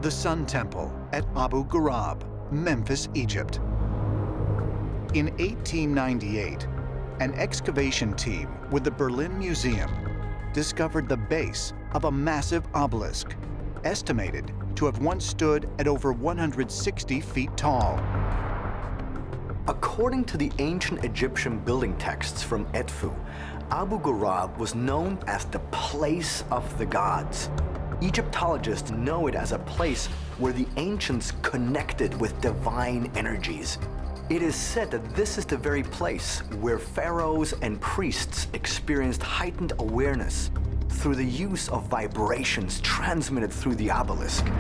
The Sun Temple at Abu Ghurab, Memphis, Egypt. In 1898, an excavation team with the Berlin Museum discovered the base of a massive obelisk, estimated to have once stood at over 160 feet tall. According to the ancient Egyptian building texts from Edfu, Abu Ghurab was known as the place of the gods. Egyptologists know it as a place where the ancients connected with divine energies. It is said that this is the very place where pharaohs and priests experienced heightened awareness through the use of vibrations transmitted through the obelisk.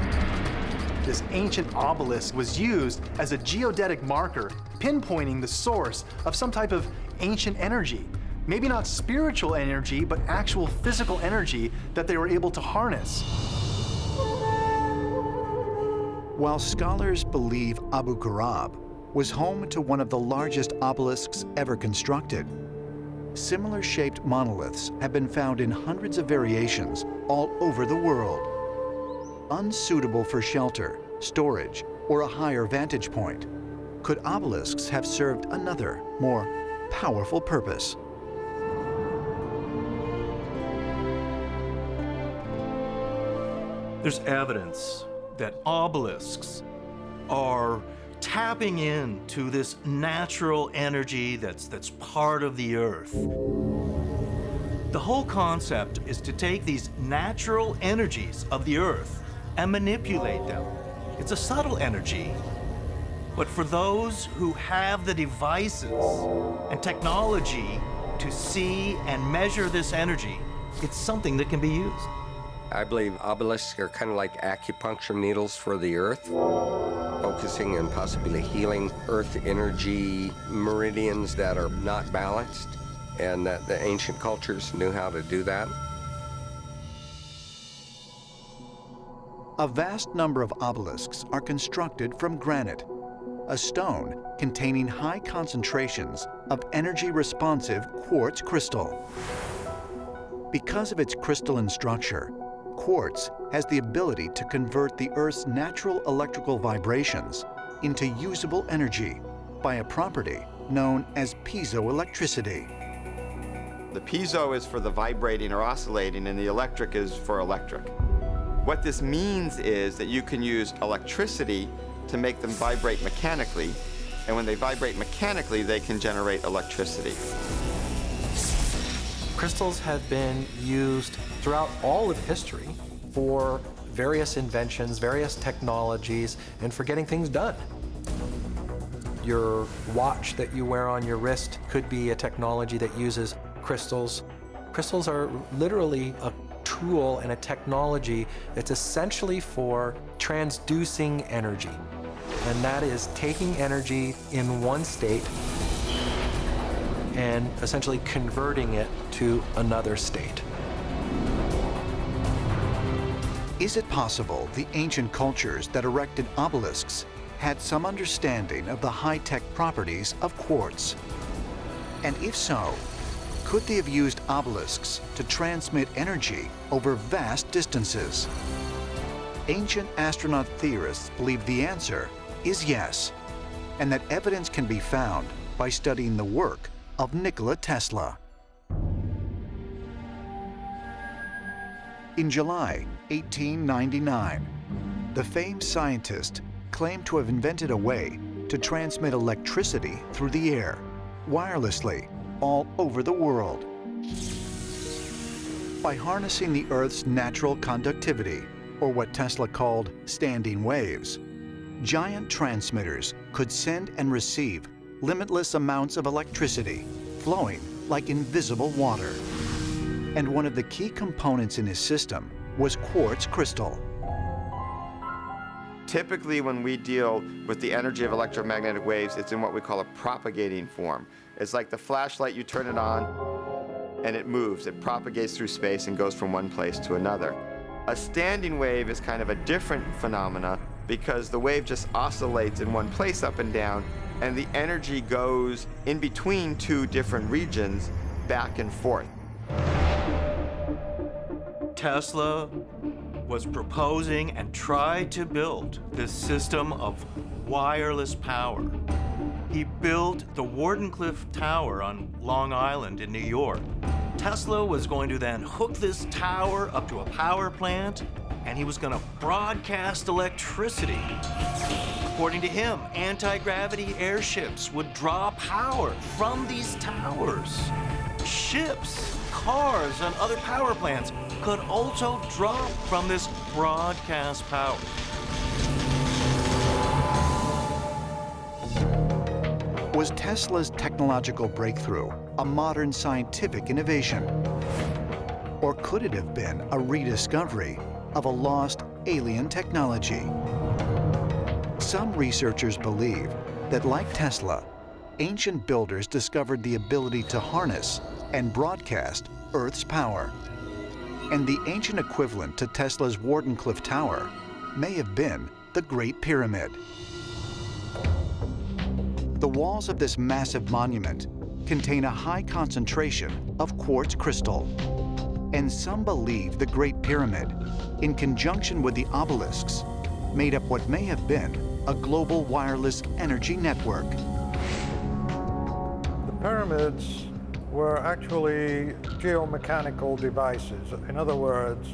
This ancient obelisk was used as a geodetic marker, pinpointing the source of some type of ancient energy. Maybe not spiritual energy, but actual physical energy that they were able to harness. While scholars believe Abu Ghurab was home to one of the largest obelisks ever constructed, similar shaped monoliths have been found in hundreds of variations all over the world. Unsuitable for shelter, storage, or a higher vantage point, could obelisks have served another, more powerful purpose? There's evidence that obelisks are tapping into this natural energy that's part of the earth. The whole concept is to take these natural energies of the earth and manipulate them. It's a subtle energy, but for those who have the devices and technology to see and measure this energy, it's something that can be used. I believe obelisks are kind of like acupuncture needles for the earth, focusing and possibly healing earth energy meridians that are not balanced, and that the ancient cultures knew how to do that. A vast number of obelisks are constructed from granite, a stone containing high concentrations of energy-responsive quartz crystal. Because of its crystalline structure, quartz has the ability to convert the Earth's natural electrical vibrations into usable energy by a property known as piezoelectricity. The piezo is for the vibrating or oscillating, and the electric is for electric. What this means is that you can use electricity to make them vibrate mechanically, and when they vibrate mechanically, they can generate electricity. Crystals have been used throughout all of history for various inventions, various technologies, and for getting things done. Your watch that you wear on your wrist could be a technology that uses crystals. Crystals are literally a tool and a technology that's essentially for transducing energy. And that is taking energy in one state and essentially converting it to another state. Is it possible the ancient cultures that erected obelisks had some understanding of the high-tech properties of quartz? And if so, could they have used obelisks to transmit energy over vast distances? Ancient astronaut theorists believe the answer is yes, and that evidence can be found by studying the work of Nikola Tesla. In July 1899, the famed scientist claimed to have invented a way to transmit electricity through the air, wirelessly, all over the world. By harnessing the Earth's natural conductivity, or what Tesla called standing waves, giant transmitters could send and receive limitless amounts of electricity flowing like invisible water. And one of the key components in his system was quartz crystal. Typically, when we deal with the energy of electromagnetic waves, it's in what we call a propagating form. It's like the flashlight, you turn it on, and it moves. It propagates through space and goes from one place to another. A standing wave is kind of a different phenomena because the wave just oscillates in one place up and down, and the energy goes in between two different regions back and forth. Tesla was proposing and tried to build this system of wireless power. He built the Wardenclyffe Tower on Long Island in New York. Tesla was going to then hook this tower up to a power plant, and he was going to broadcast electricity. According to him, anti-gravity airships would draw power from these towers. Ships, cars, and other power plants could also draw from this broadcast power. Was Tesla's technological breakthrough a modern scientific innovation? Or could it have been a rediscovery of a lost alien technology? Some researchers believe that, like Tesla, ancient builders discovered the ability to harness and broadcast Earth's power. And the ancient equivalent to Tesla's Wardenclyffe Tower may have been the Great Pyramid. The walls of this massive monument contain a high concentration of quartz crystal. And some believe the Great Pyramid, in conjunction with the obelisks, made up what may have been a global wireless energy network. The pyramids were actually geomechanical devices. In other words,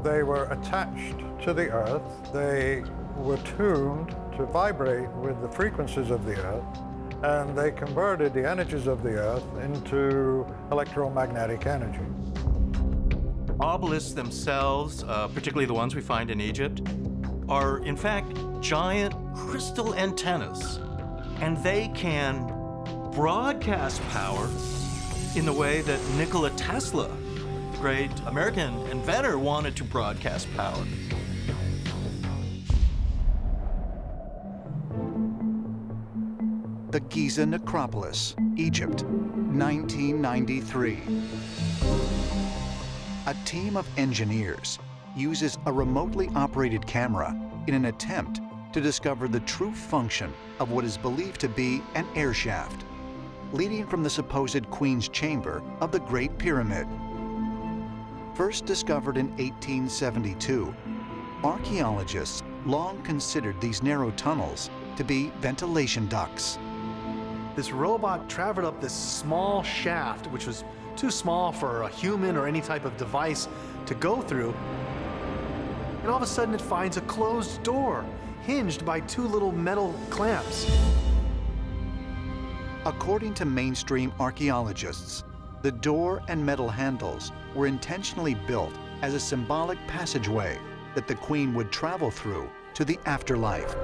they were attached to the Earth. They were tuned to vibrate with the frequencies of the Earth, and they converted the energies of the Earth into electromagnetic energy. Obelisks themselves, particularly the ones we find in Egypt, are in fact giant crystal antennas, and they can broadcast power in the way that Nikola Tesla, the great American inventor, wanted to broadcast power. The Giza Necropolis, Egypt, 1993. A team of engineers uses a remotely operated camera in an attempt to discover the true function of what is believed to be an air shaft, leading from the supposed Queen's Chamber of the Great Pyramid. First discovered in 1872, archaeologists long considered these narrow tunnels to be ventilation ducts. This robot traveled up this small shaft, which was too small for a human or any type of device to go through. And all of a sudden it finds a closed door, hinged by two little metal clamps. According to mainstream archaeologists, the door and metal handles were intentionally built as a symbolic passageway that the Queen would travel through to the afterlife.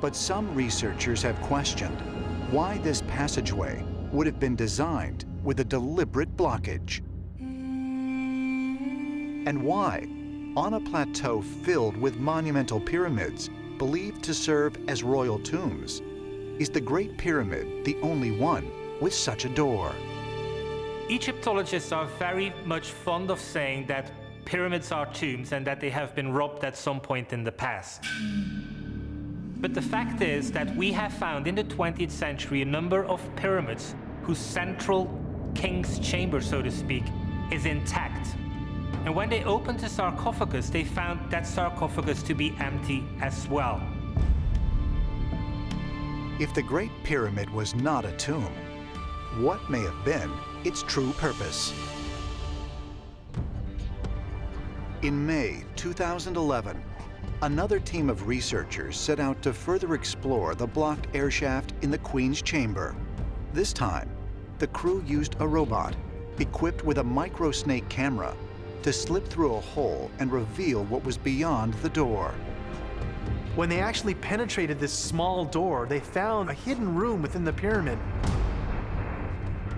But some researchers have questioned why this passageway would have been designed with a deliberate blockage. And why, on a plateau filled with monumental pyramids believed to serve as royal tombs, is the Great Pyramid the only one with such a door? Egyptologists are very much fond of saying that pyramids are tombs and that they have been robbed at some point in the past. But the fact is that we have found in the 20th century a number of pyramids whose central king's chamber, so to speak, is intact. And when they opened the sarcophagus, they found that sarcophagus to be empty as well. If the Great Pyramid was not a tomb, what may have been its true purpose? In May 2011, another team of researchers set out to further explore the blocked air shaft in the Queen's Chamber. This time, the crew used a robot equipped with a microsnake camera to slip through a hole and reveal what was beyond the door. When they actually penetrated this small door, they found a hidden room within the pyramid.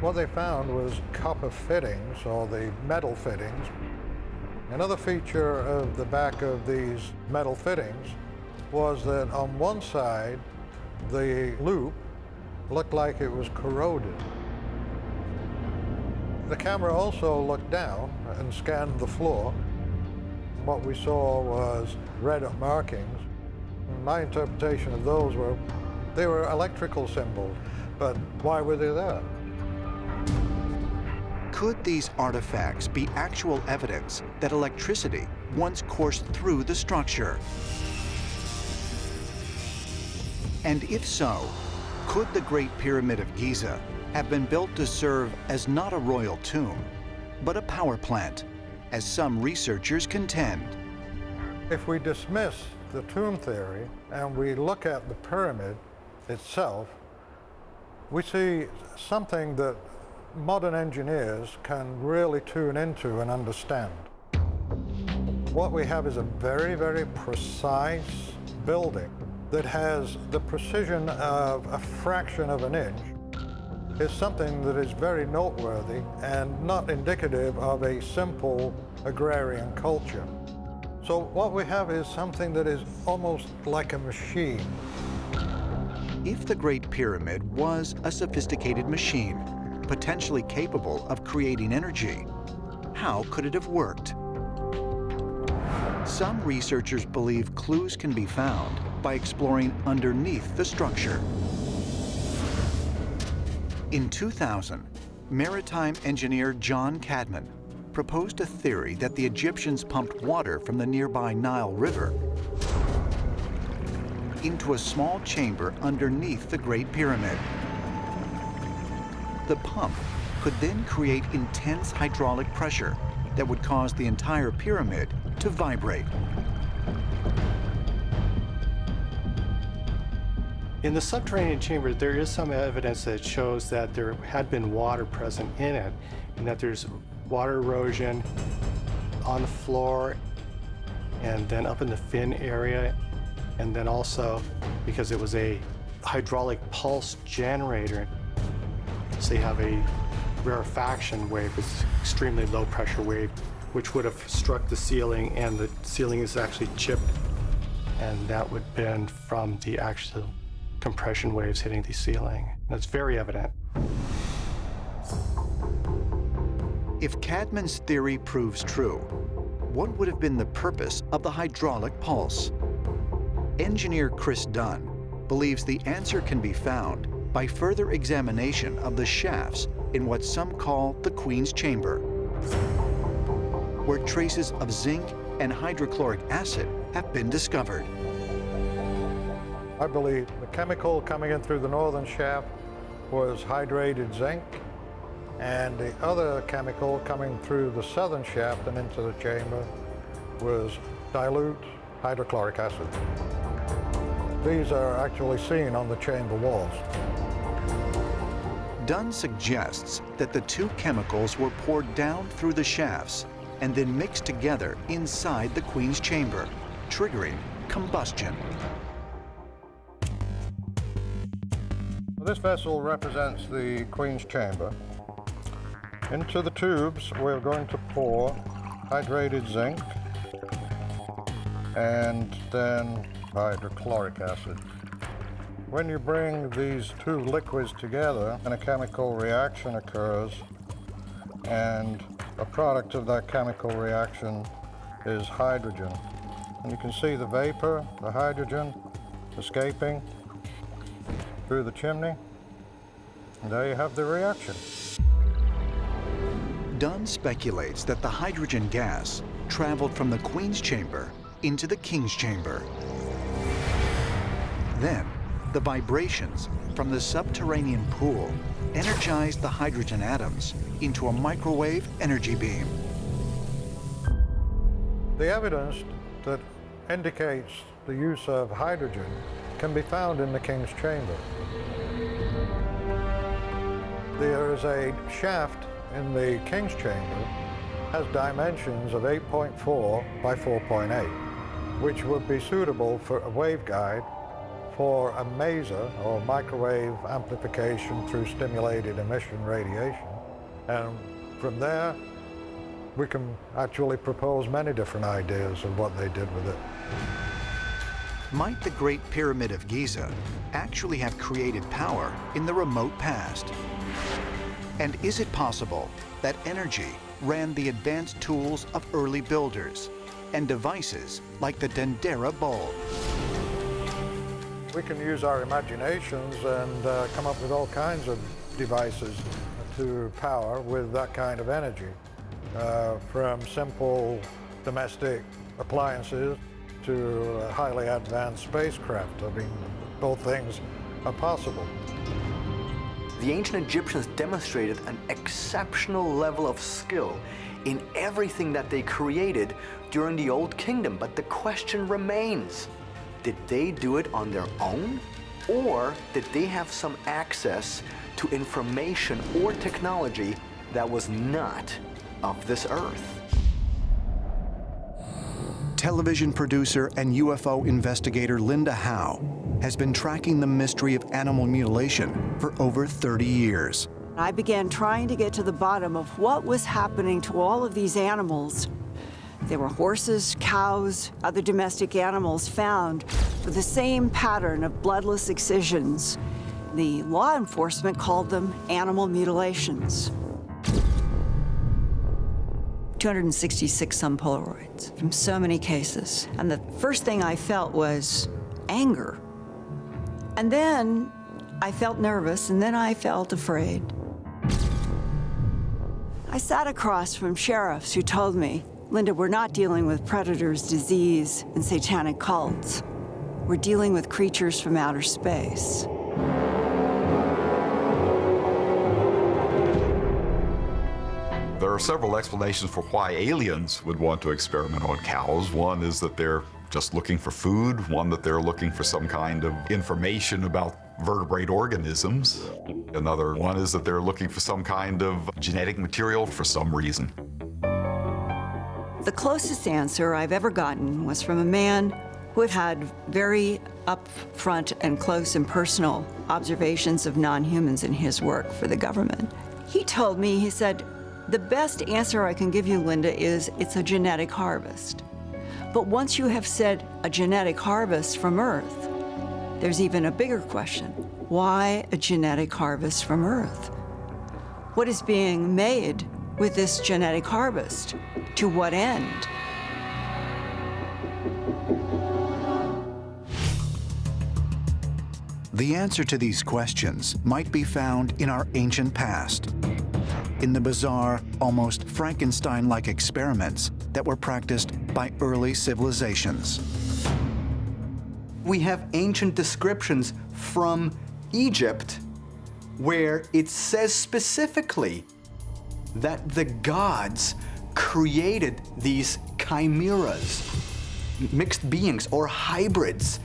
What they found was copper fittings, or the metal fittings. Another feature of the back of these metal fittings was that on one side, the loop looked like it was corroded. The camera also looked down and scanned the floor. What we saw was red markings. My interpretation of those were, they were electrical symbols, but why were they there? Could these artifacts be actual evidence that electricity once coursed through the structure? And if so, could the Great Pyramid of Giza have been built to serve as not a royal tomb, but a power plant, as some researchers contend? If we dismiss the tomb theory and we look at the pyramid itself, we see something that modern engineers can really tune into and understand. What we have is a very, very precise building that has the precision of a fraction of an inch. Is something that is very noteworthy and not indicative of a simple agrarian culture. So what we have is something that is almost like a machine. If the Great Pyramid was a sophisticated machine, potentially capable of creating energy, how could it have worked? Some researchers believe clues can be found by exploring underneath the structure. In 2000, maritime engineer John Cadman proposed a theory that the Egyptians pumped water from the nearby Nile River into a small chamber underneath the Great Pyramid. The pump could then create intense hydraulic pressure that would cause the entire pyramid to vibrate. In the subterranean chamber, there is some evidence that shows that there had been water present in it, and that there's water erosion on the floor, and then up in the fin area, and then also because it was a hydraulic pulse generator, so you have a rarefaction wave, it's extremely low pressure wave, which would have struck the ceiling, and the ceiling is actually chipped, and that would have been from the actual compression waves hitting the ceiling. That's very evident. If Cadman's theory proves true, what would have been the purpose of the hydraulic pulse? Engineer Chris Dunn believes the answer can be found by further examination of the shafts in what some call the Queen's Chamber, where traces of zinc and hydrochloric acid have been discovered. I believe the chemical coming in through the northern shaft was hydrated zinc, and the other chemical coming through the southern shaft and into the chamber was dilute hydrochloric acid. These are actually seen on the chamber walls. Dunn suggests that the two chemicals were poured down through the shafts and then mixed together inside the Queen's Chamber, triggering combustion. This vessel represents the Queen's Chamber. Into the tubes, we're going to pour hydrated zinc and then hydrochloric acid. When you bring these two liquids together, and a chemical reaction occurs, and a product of that chemical reaction is hydrogen. And you can see the vapor, the hydrogen, escaping through the chimney, and there you have the reaction. Dunn speculates that the hydrogen gas traveled from the Queen's Chamber into the King's Chamber. Then, the vibrations from the subterranean pool energized the hydrogen atoms into a microwave energy beam. The evidence that indicates the use of hydrogen can be found in the King's Chamber. There is a shaft in the King's Chamber has dimensions of 8.4 by 4.8, which would be suitable for a waveguide for a maser, or microwave amplification through stimulated emission radiation. And from there, we can actually propose many different ideas of what they did with it. Might the Great Pyramid of Giza actually have created power in the remote past? And is it possible that energy ran the advanced tools of early builders and devices like the Dendera bulb? We can use our imaginations and come up with all kinds of devices to power with that kind of energy, from simple domestic appliances to highly advanced spacecraft. I mean, both things are possible. The ancient Egyptians demonstrated an exceptional level of skill in everything that they created during the Old Kingdom, but the question remains, did they do it on their own, or did they have some access to information or technology that was not of this earth? Television producer and UFO investigator Linda Howe has been tracking the mystery of animal mutilation for over 30 years. I began trying to get to the bottom of what was happening to all of these animals. There were horses, cows, other domestic animals found with the same pattern of bloodless excisions. The law enforcement called them animal mutilations. 266 some Polaroids from so many cases. And the first thing I felt was anger. And then I felt nervous, and then I felt afraid. I sat across from sheriffs who told me, Linda, we're not dealing with predators, disease, and satanic cults. We're dealing with creatures from outer space. There are several explanations for why aliens would want to experiment on cows. One is that they're just looking for food, one that they're looking for some kind of information about vertebrate organisms. Another one is that they're looking for some kind of genetic material for some reason. The closest answer I've ever gotten was from a man who had had very upfront and close and personal observations of non-humans in his work for the government. He told me, he said, the best answer I can give you, Linda, is it's a genetic harvest. But once you have said a genetic harvest from Earth, there's even a bigger question. Why a genetic harvest from Earth? What is being made with this genetic harvest? To what end? The answer to these questions might be found in our ancient past, in the bizarre, almost Frankenstein-like experiments that were practiced by early civilizations. We have ancient descriptions from Egypt where it says specifically that the gods created these chimeras, mixed beings or hybrids.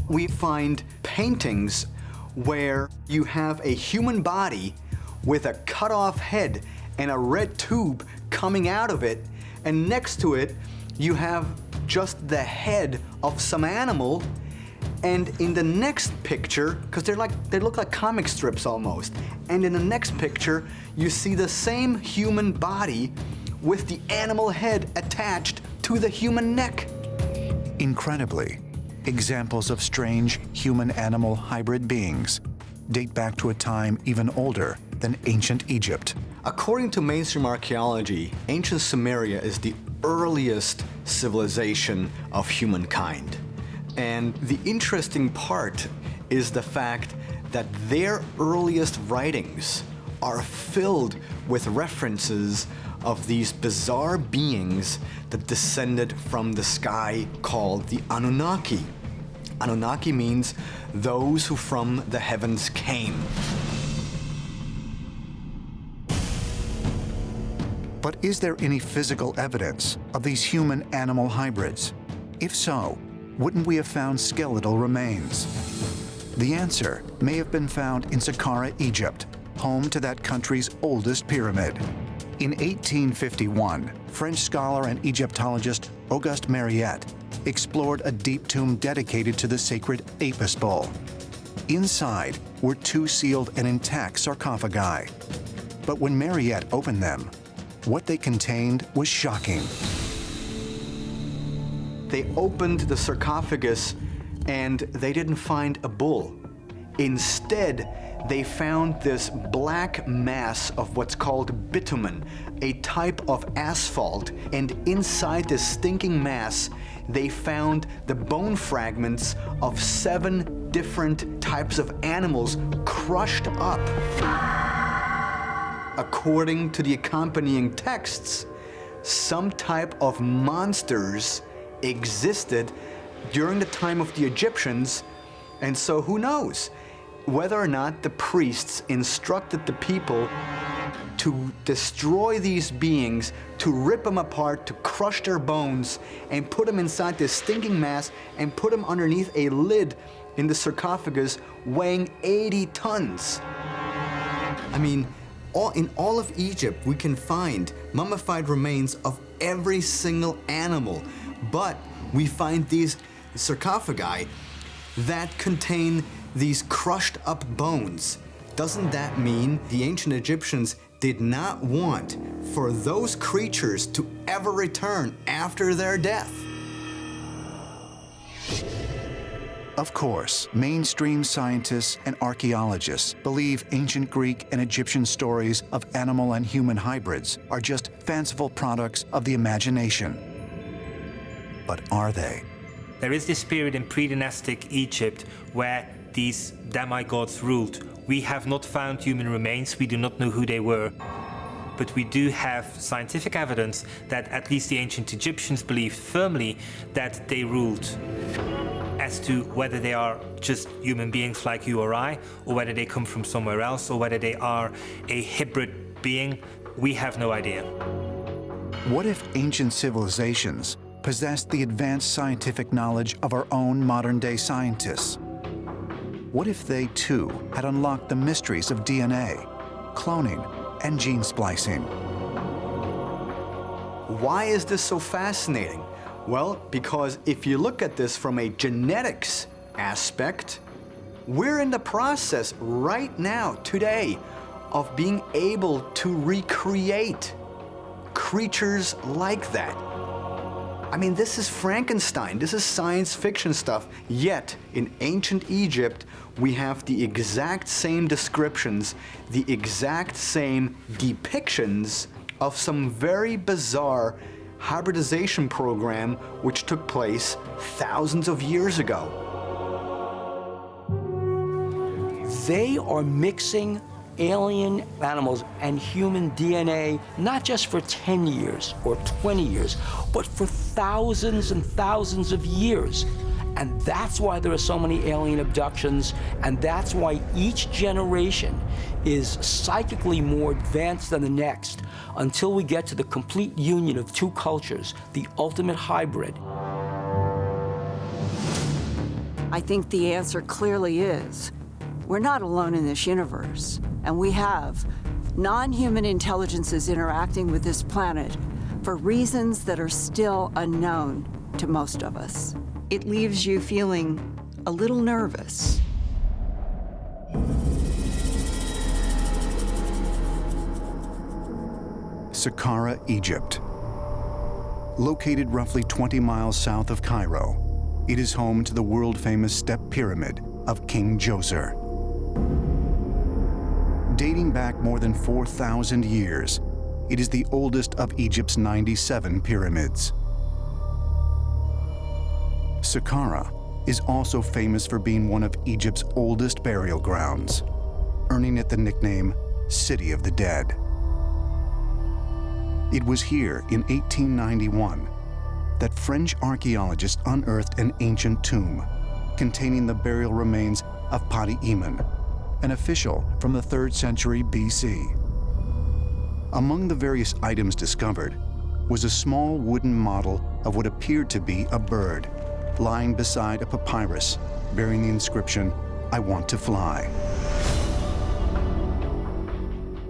We find paintings where you have a human body with a cut-off head and a red tube coming out of it, and next to it you have just the head of some animal, and in the next picture, because they look like comic strips almost, and in the next picture you see the same human body with the animal head attached to the human neck. Incredibly, examples of strange human-animal hybrid beings date back to a time even older than ancient Egypt. According to mainstream archaeology, ancient Sumeria is the earliest civilization of humankind. And the interesting part is the fact that their earliest writings are filled with references of these bizarre beings that descended from the sky called the Anunnaki. Anunnaki means those who from the heavens came. But is there any physical evidence of these human-animal hybrids? If so, wouldn't we have found skeletal remains? The answer may have been found in Saqqara, Egypt, home to that country's oldest pyramid. In 1851, French scholar and Egyptologist Auguste Mariette explored a deep tomb dedicated to the sacred Apis bull. Inside were two sealed and intact sarcophagi. But when Mariette opened them, what they contained was shocking. They opened the sarcophagus and they didn't find a bull. Instead, they found this black mass of what's called bitumen, a type of asphalt, and inside this stinking mass, they found the bone fragments of 7 different 7 different types of animals crushed up. according to the accompanying texts, some type of monsters existed during the time of the Egyptians, and so who knows whether or not the priests instructed the people to destroy these beings, to rip them apart, to crush their bones, and put them inside this stinking mass and put them underneath a lid in the sarcophagus weighing 80 tons. I mean, in all of Egypt, we can find mummified remains of every single animal, but we find these sarcophagi that contain these crushed up bones. Doesn't that mean the ancient Egyptians did not want for those creatures to ever return after their death? Of course, mainstream scientists and archaeologists believe ancient Greek and Egyptian stories of animal and human hybrids are just fanciful products of the imagination. But are they? There is this period in pre-dynastic Egypt where these demigods ruled. We have not found human remains, we do not know who they were, but we do have scientific evidence that at least the ancient Egyptians believed firmly that they ruled. As to whether they are just human beings like you or I, or whether they come from somewhere else, or whether they are a hybrid being, we have no idea. What if ancient civilizations possessed the advanced scientific knowledge of our own modern-day scientists? What if they, too, had unlocked the mysteries of DNA, cloning, and gene splicing? Why is this so fascinating? Well, because if you look at this from a genetics aspect, we're in the process right now, today, of being able to recreate creatures like that. I mean, this is Frankenstein, this is science fiction stuff, yet in ancient Egypt, we have the exact same descriptions, the exact same depictions of some very bizarre hybridization program which took place thousands of years ago. They are mixing alien animals and human DNA, not just for 10 years or 20 years, but for thousands and thousands of years. And that's why there are so many alien abductions, and that's why each generation is psychically more advanced than the next until we get to the complete union of two cultures, the ultimate hybrid. I think the answer clearly is, we're not alone in this universe, and we have non-human intelligences interacting with this planet for reasons that are still unknown to most of us. It leaves you feeling a little nervous. Saqqara, Egypt. Located roughly 20 miles south of Cairo, it is home to the world-famous step pyramid of King Djoser. Dating back more than 4,000 years, it is the oldest of Egypt's 97 pyramids. Saqqara is also famous for being one of Egypt's oldest burial grounds, earning it the nickname City of the Dead. It was here in 1891 that French archaeologists unearthed an ancient tomb containing the burial remains of Padi Iman, an official from the 3rd century BC. Among the various items discovered was a small wooden model of what appeared to be a bird, lying beside a papyrus bearing the inscription, "I want to fly."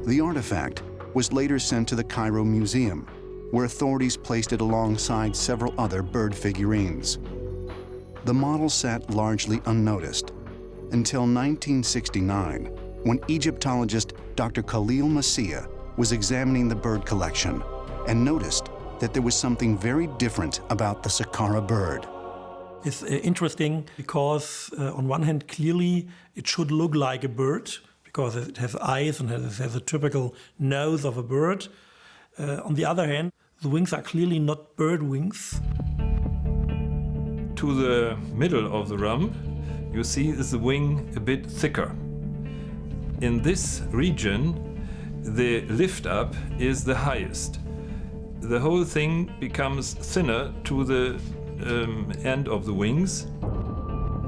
The artifact was later sent to the Cairo Museum, where authorities placed it alongside several other bird figurines. The model sat largely unnoticed until 1969, when Egyptologist Dr. Khalil Massia was examining the bird collection and noticed that there was something very different about the Saqqara bird. It's interesting because on one hand, clearly it should look like a bird because it has eyes and it has a typical nose of a bird. On the other hand, the wings are clearly not bird wings. To the middle of the rump, you see is the wing a bit thicker. In this region, the lift up is the highest. The whole thing becomes thinner to the end of the wings,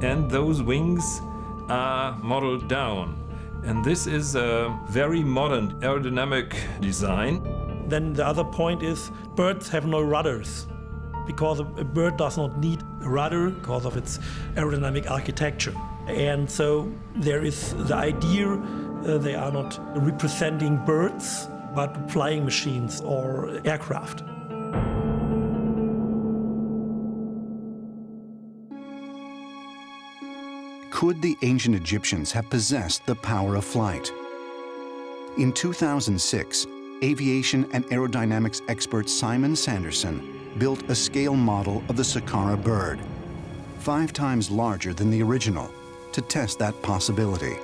and those wings are modeled down. And this is a very modern aerodynamic design. Then the other point is birds have no rudders, because a bird does not need a rudder because of its aerodynamic architecture. And so there is the idea they are not representing birds, but flying machines or aircraft. Could the ancient Egyptians have possessed the power of flight? In 2006, aviation and aerodynamics expert Simon Sanderson built a scale model of the Saqqara bird, 5 times larger than the original, to test that possibility.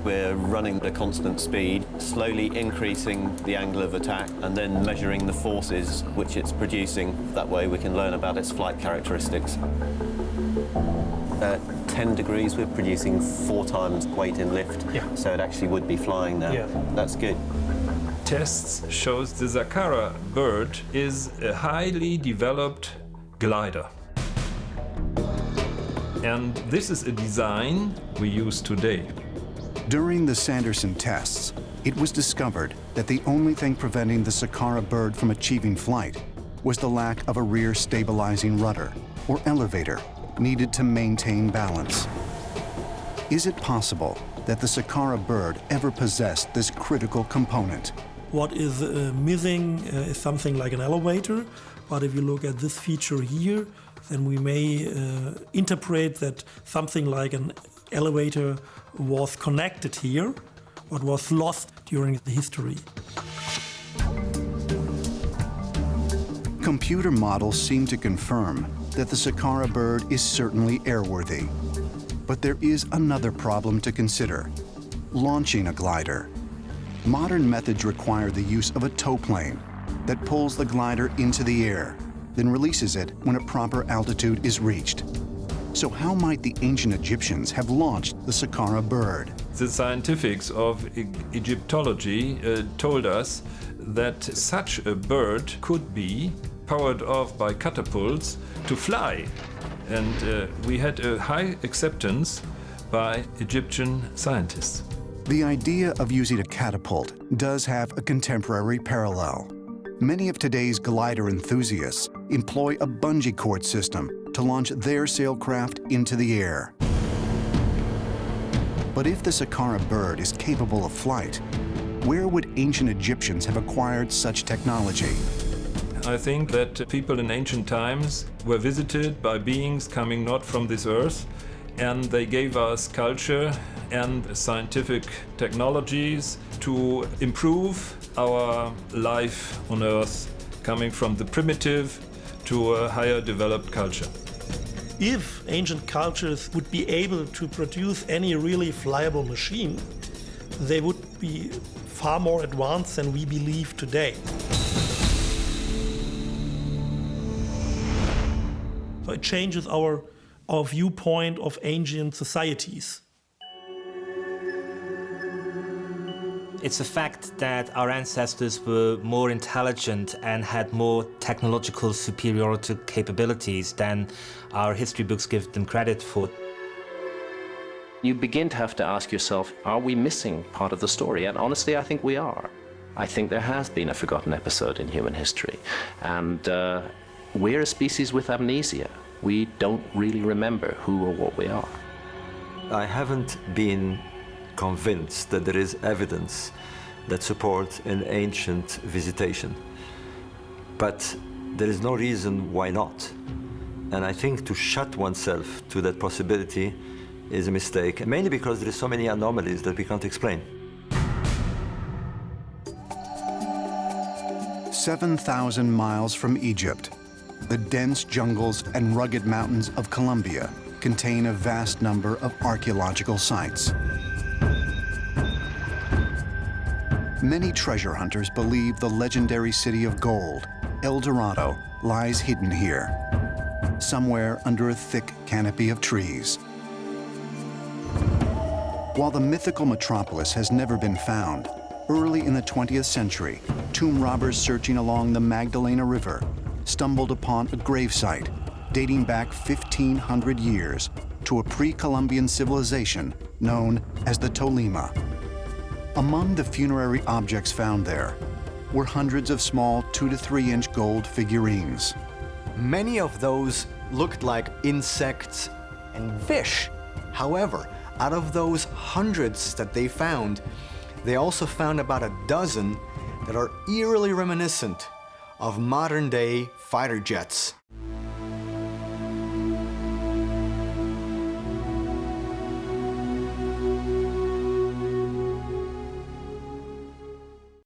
We're running at a constant speed, slowly increasing the angle of attack and then measuring the forces which it's producing. That way we can learn about its flight characteristics. At 10 degrees, we're producing 4 times weight in lift, so it actually would be flying now. That's good. Tests shows the Saqqara bird is a highly developed glider. And this is a design we use today. During the Sanderson tests, it was discovered that the only thing preventing the Saqqara bird from achieving flight was the lack of a rear stabilizing rudder, or elevator, needed to maintain balance. Is it possible that the Saqqara bird ever possessed this critical component? What is missing is something like an elevator, but if you look at this feature here, then we may interpret that something like an elevator was connected here, but was lost during the history. Computer models seem to confirm that the Saqqara bird is certainly airworthy. But there is another problem to consider: launching a glider. Modern methods require the use of a tow plane that pulls the glider into the air, then releases it when a proper altitude is reached. So how might the ancient Egyptians have launched the Saqqara bird? The scientifics of Egyptology told us that such a bird could be powered off by catapults to fly. And we had a high acceptance by Egyptian scientists. The idea of using a catapult does have a contemporary parallel. Many of today's glider enthusiasts employ a bungee cord system to launch their sailcraft into the air. But if the Saqqara bird is capable of flight, where would ancient Egyptians have acquired such technology? I think that people in ancient times were visited by beings coming not from this earth, and they gave us culture and scientific technologies to improve our life on earth, coming from the primitive to a higher developed culture. If ancient cultures would be able to produce any really flyable machine, they would be far more advanced than we believe today. So it changes our viewpoint of ancient societies. It's a fact that our ancestors were more intelligent and had more technological superiority capabilities than our history books give them credit for. You begin to have to ask yourself, are we missing part of the story? And honestly, I think we are. I think there has been a forgotten episode in human history. And we're a species with amnesia. We don't really remember who or what we are. I haven't been convinced that there is evidence that supports an ancient visitation. But there is no reason why not. And I think to shut oneself to that possibility is a mistake, mainly because there are so many anomalies that we can't explain. 7,000 miles from Egypt, the dense jungles and rugged mountains of Colombia contain a vast number of archaeological sites. Many treasure hunters believe the legendary city of gold, El Dorado, lies hidden here, somewhere under a thick canopy of trees. While the mythical metropolis has never been found, early in the 20th century, tomb robbers searching along the Magdalena River stumbled upon a gravesite dating back 1,500 years to a pre-Columbian civilization known as the Tolima. Among the funerary objects found there were hundreds of small 2 to 3 inch gold figurines. Many of those looked like insects and fish. However, out of those hundreds that they found, they also found about a dozen that are eerily reminiscent of modern-day fighter jets.